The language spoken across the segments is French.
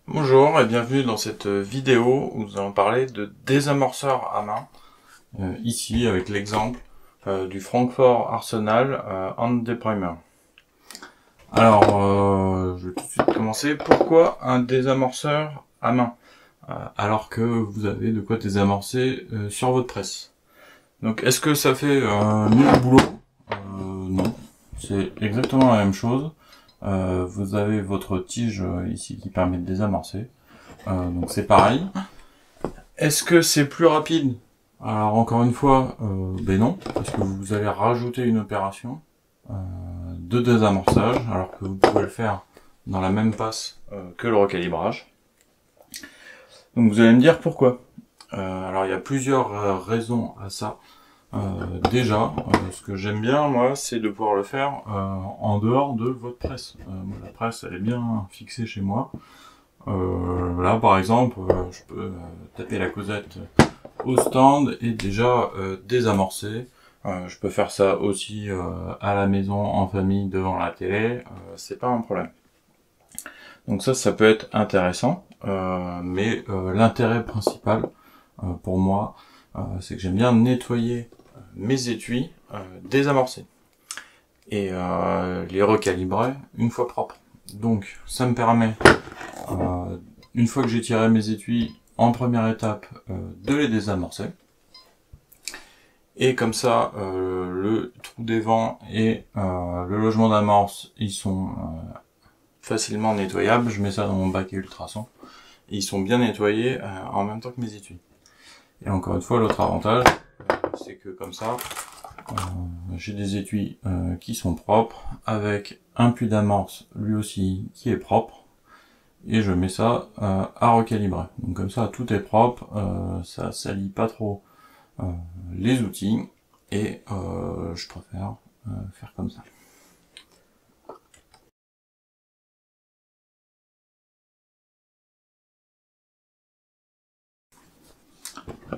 Bonjour et bienvenue dans cette vidéo où nous allons parler de désamorceur à main, ici avec l'exemple du Frankford Arsenal Hand Deprimer. Alors, je vais tout de suite commencer. Pourquoi un désamorceur à main alors que vous avez de quoi désamorcer sur votre presse? Donc, est-ce que ça fait mieux le boulot? Non, c'est exactement la même chose. Vous avez votre tige ici qui permet de désamorcer. Donc c'est pareil. Est-ce que c'est plus rapide? Alors encore une fois, ben non, parce que vous allez rajouter une opération de désamorçage, alors que vous pouvez le faire dans la même passe que le recalibrage. Donc vous allez me dire pourquoi. Alors il y a plusieurs raisons à ça. Déjà, ce que j'aime bien, moi, c'est de pouvoir le faire en dehors de votre presse. La presse, elle est bien fixée chez moi. Là, par exemple, je peux taper la causette au stand et déjà désamorcer. Je peux faire ça aussi à la maison, en famille, devant la télé. C'est pas un problème. Donc ça peut être intéressant. Mais l'intérêt principal pour moi, c'est que j'aime bien nettoyer mes étuis désamorcés et les recalibrer une fois propres. Donc ça me permet, une fois que j'ai tiré mes étuis en première étape, de les désamorcer. Et comme ça, le trou des vents et le logement d'amorce, ils sont facilement nettoyables. Je mets ça dans mon bac à ultrasons. Et ils sont bien nettoyés en même temps que mes étuis. Et encore une fois, l'autre avantage, c'est que comme ça, j'ai des étuis qui sont propres, avec un puits d'amorce lui aussi qui est propre, et je mets ça à recalibrer. Donc comme ça, tout est propre, ça salit pas trop les outils, et je préfère faire comme ça.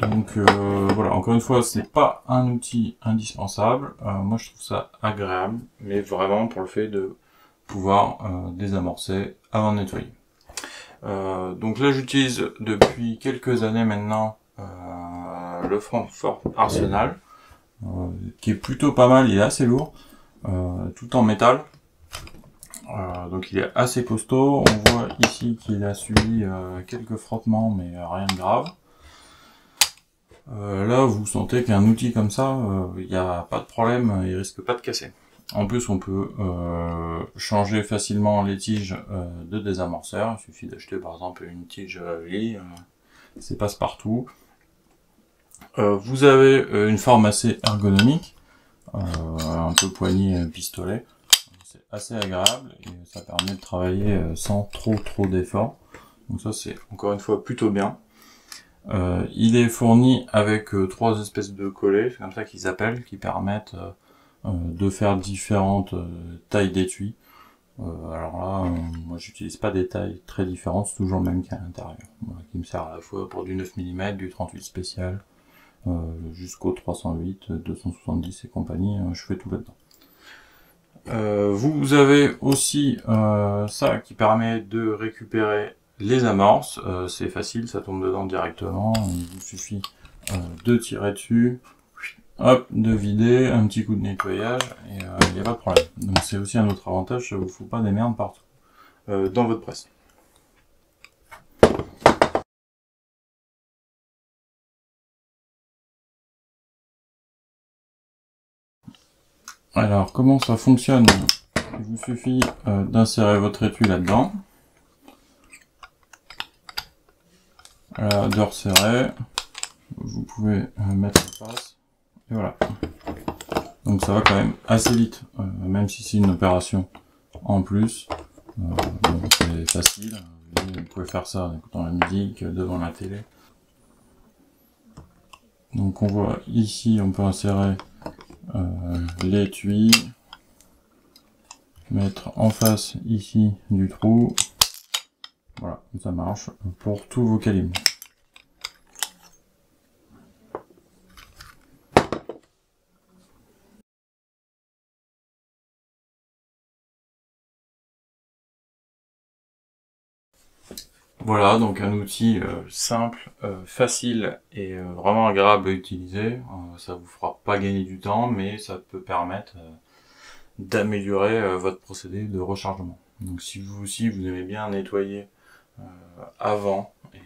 Donc voilà, encore une fois, c'est pas un outil indispensable. Moi, je trouve ça agréable, mais vraiment pour le fait de pouvoir désamorcer avant de nettoyer. Donc là, j'utilise depuis quelques années maintenant le Frankford Arsenal, qui est plutôt pas mal. Il est assez lourd, tout en métal. Donc il est assez costaud. On voit ici qu'il a subi quelques frottements, mais rien de grave. Là, vous sentez qu'un outil comme ça, il n'y a pas de problème, il risque pas de casser. En plus, on peut changer facilement les tiges de désamorceur. Il suffit d'acheter par exemple une tige Lee, c'est passe-partout. Vous avez une forme assez ergonomique, un peu poignée pistolet. C'est assez agréable et ça permet de travailler sans trop d'efforts. Donc ça, c'est encore une fois plutôt bien. Il est fourni avec 3 espèces de collets, c'est comme ça qu'ils appellent, qui permettent de faire différentes tailles d'étui. Alors là, moi j'utilise pas des tailles très différentes, c'est toujours le même qu'à l'intérieur. Voilà, qui me sert à la fois pour du 9 mm, du 38 spécial, jusqu'au 308, 270 et compagnie, je fais tout là-dedans. Vous avez aussi ça qui permet de récupérer les amorces. C'est facile, ça tombe dedans directement. Il vous suffit de tirer dessus, hop, de vider, un petit coup de nettoyage, et il n'y a pas de problème. Donc c'est aussi un autre avantage, ça vous fout pas des merdes partout dans votre presse. Alors comment ça fonctionne? Il vous suffit d'insérer votre étui là-dedans, de resserrer, vous pouvez mettre en place, et voilà. Donc ça va quand même assez vite, même si c'est une opération en plus. Bon, c'est facile, vous pouvez faire ça en écoutant la musique, devant la télé. Donc on voit ici, on peut insérer l'étui, mettre en face ici du trou. Voilà, ça marche pour tous vos calibres. Voilà, donc un outil simple, facile et vraiment agréable à utiliser. Ça vous fera pas gagner du temps, mais ça peut permettre d'améliorer votre procédé de rechargement. Donc si vous aussi vous aimez bien nettoyer avant, et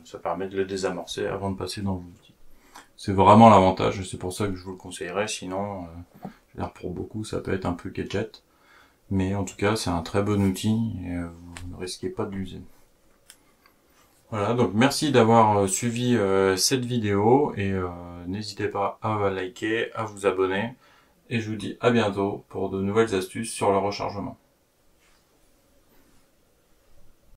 ça permet de le désamorcer avant de passer dans vos outils. C'est vraiment l'avantage, et c'est pour ça que je vous le conseillerais, sinon, je veux dire, pour beaucoup ça peut être un peu gadget, mais en tout cas c'est un très bon outil, et vous ne risquez pas de l'user. Voilà, donc merci d'avoir suivi cette vidéo, et n'hésitez pas à liker, à vous abonner, et je vous dis à bientôt pour de nouvelles astuces sur le rechargement.